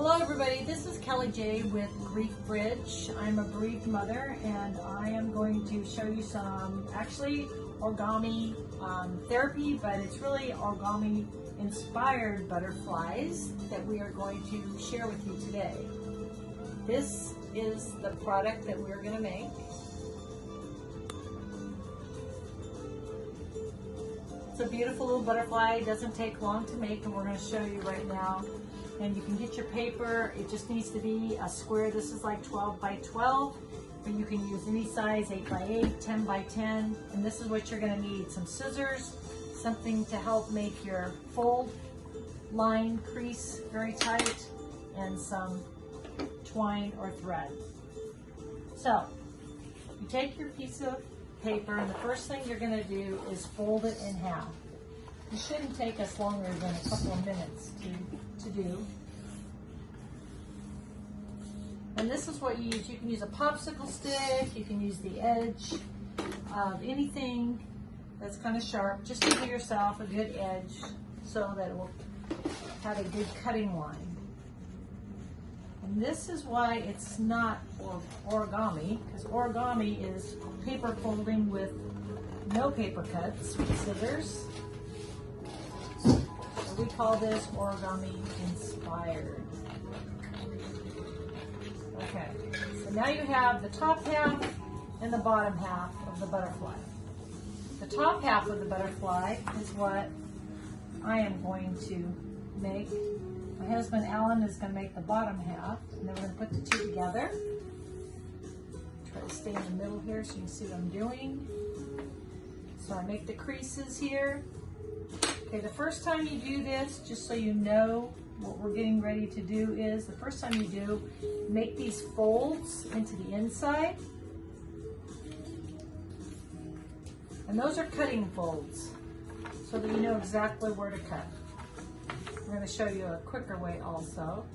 Hello everybody, this is Kelly J with Grief Bridge. I'm a bereaved mother and I am going to show you some actually origami therapy, but it's really origami inspired butterflies that we are going to share with you today. This is the product that we're going to make. It's a beautiful little butterfly. It doesn't take long to make, and we're going to show you right now. And you can get your paper. It just needs to be a square. This is like 12 by 12, but you can use any size, 8 by 8, 10 by 10. And this is what you're going to need: some scissors, something to help make your fold line crease very tight, and some twine or thread. So you take your piece of paper, and the first thing you're going to do is fold it in half. It shouldn't take us longer than a couple of minutes to do. And this is what you use. You can use a popsicle stick, you can use the edge of anything that's kind of sharp, just to give yourself a good edge so that it will have a good cutting line. And this is why it's not origami, because origami is paper folding with no paper cuts with scissors. So we call this origami inspired. Okay, so now you have the top half and the bottom half of the butterfly. The top half of the butterfly is what I am going to make. My husband Alan is going to make the bottom half, and then we're going to put the two together. Try to stay in the middle here so you can see what I'm doing. So I make the creases here. Okay, the first time you do this, just so you know what we're getting ready to do is, the first time you do, make these folds into the inside. And those are cutting folds, so that you know exactly where to cut. I'm going to show you a quicker way also.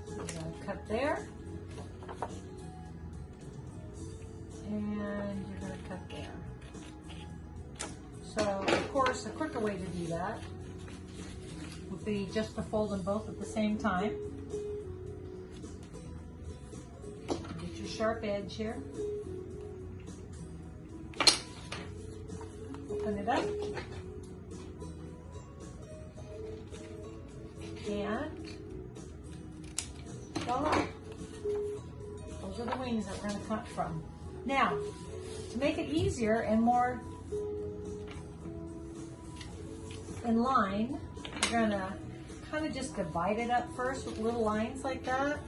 You're going to cut there, and you're going to cut there. So, of course, a quicker way to do that would be just to fold them both at the same time. Get your sharp edge here. Open it up. And voila. Those are the wings that we're going to cut from. Now, to make it easier and more in line, we're going to kind of just divide it up first with little lines like that.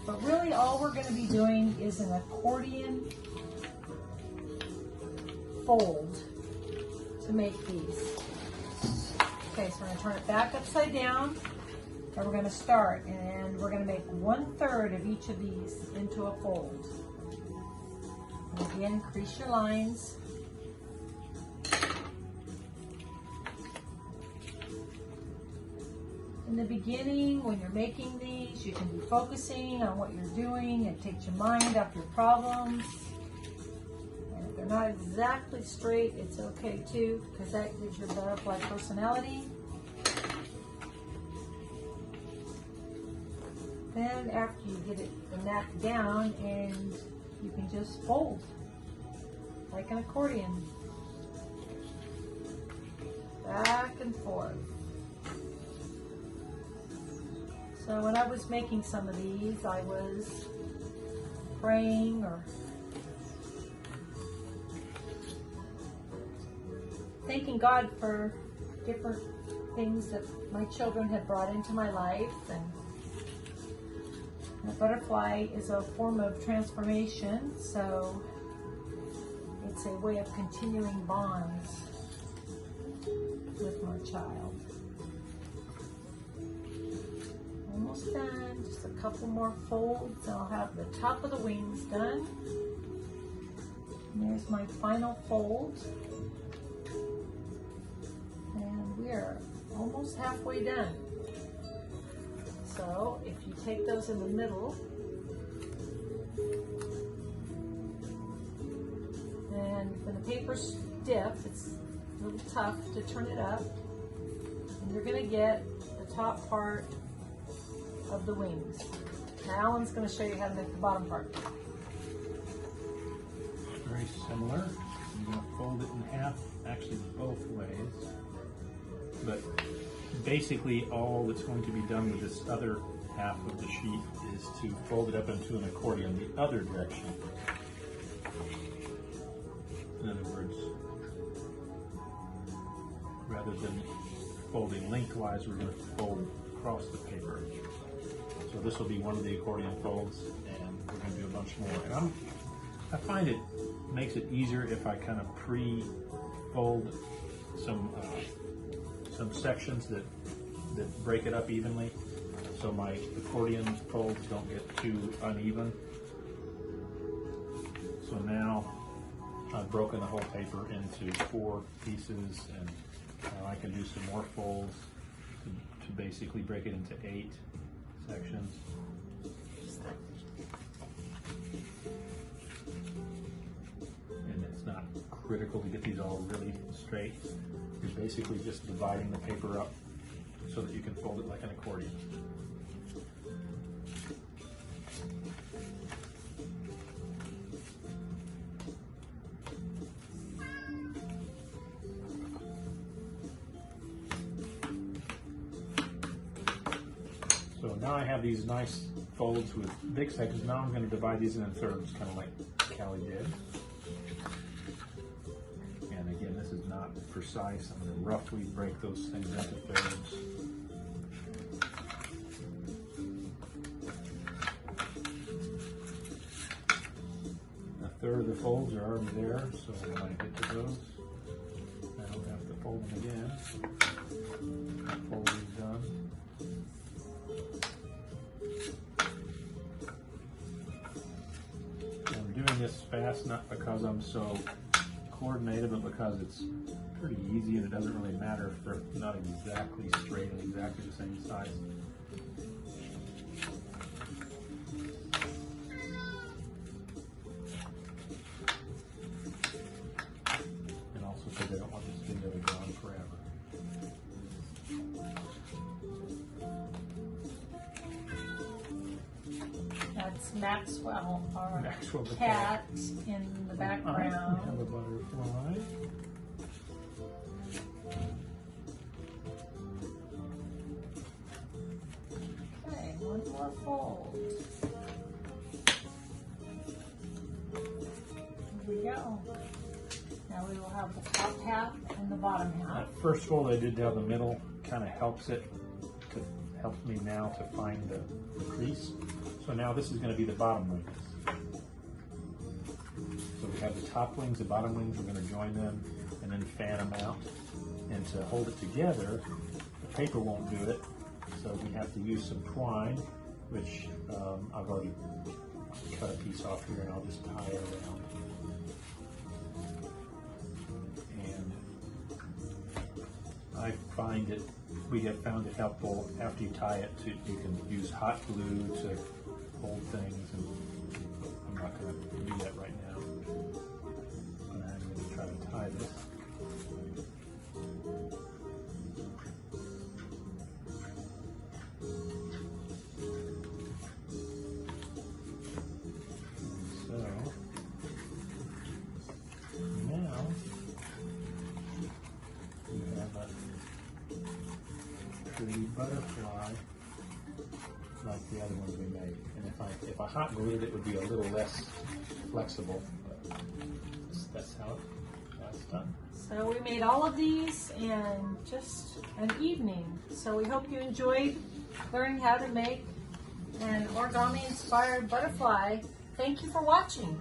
But really all we're going to be doing is an accordion fold to make these. Okay, so we're going to turn it back upside down, and we're going to start, and we're going to make 1/3 of each of these into a fold. And again, crease your lines. In the beginning, when you're making these, you can be focusing on what you're doing. It takes your mind off your problems. And if they're not exactly straight, it's okay too, because that gives your butterfly personality. Then after you get it knocked down, and you can just fold like an accordion. Back and forth. So when I was making some of these, I was praying or thanking God for different things that my children had brought into my life. And the butterfly is a form of transformation, so it's a way of continuing bonds with my child. Almost done, just a couple more folds, and I'll have the top of the wings done. And there's my final fold. And we are almost halfway done. So if you take those in the middle, and when the paper's stiff, it's a little tough to turn it up, and you're going to get the top part of the wings. Now Alan's going to show you how to make the bottom part. Very similar. I'm going to fold it in half, actually both ways. But basically all that's going to be done with this other half of the sheet is to fold it up into an accordion the other direction. In other words, rather than folding lengthwise, we're going to fold across the paper. So this will be one of the accordion folds, and we're going to do a bunch more. And I find it makes it easier if I kind of pre-fold some sections that break it up evenly, so my accordion folds don't get too uneven. So now I've broken the whole paper into 4 pieces, and now I can do some more folds to basically break it into 8 sections. And it's not critical to get these all really straight. You're basically just dividing the paper up so that you can fold it like an accordion. So now I have these nice folds with big sections. Now I'm going to divide these into thirds, kind of like Callie did. And again, this is not precise. I'm going to roughly break those things into thirds. A third of the folds are already there, so when I get to those, I don't have to fold them again. That fold is done. I'm doing this fast not because I'm so coordinated, but because it's pretty easy and it doesn't really matter if they're not exactly straight and exactly the same size. And also because I don't want this video to go on forever. That's Maxwell, our Maxwell the cat in the background. We have a butterfly. Okay, one more fold. Here we go. Now we will have the top half and the bottom half. That first fold I did down the middle kind of helps me now to find the crease. So now this is going to be the bottom wings. So we have the top wings, the bottom wings, we're going to join them and then fan them out. And to hold it together, the paper won't do it, so we have to use some twine, which I've already cut a piece off here and I'll just tie it around. And I find it, we have found it helpful after you tie it to, you can use hot glue to hold things, and I'm not going to do that right now. But I'm going to try to tie this. So now we have a pretty butterfly like the other ones we made. And if I hot glued it, it would be a little less flexible. But that's how it's done. So we made all of these in just an evening. So we hope you enjoyed learning how to make an origami inspired butterfly. Thank you for watching.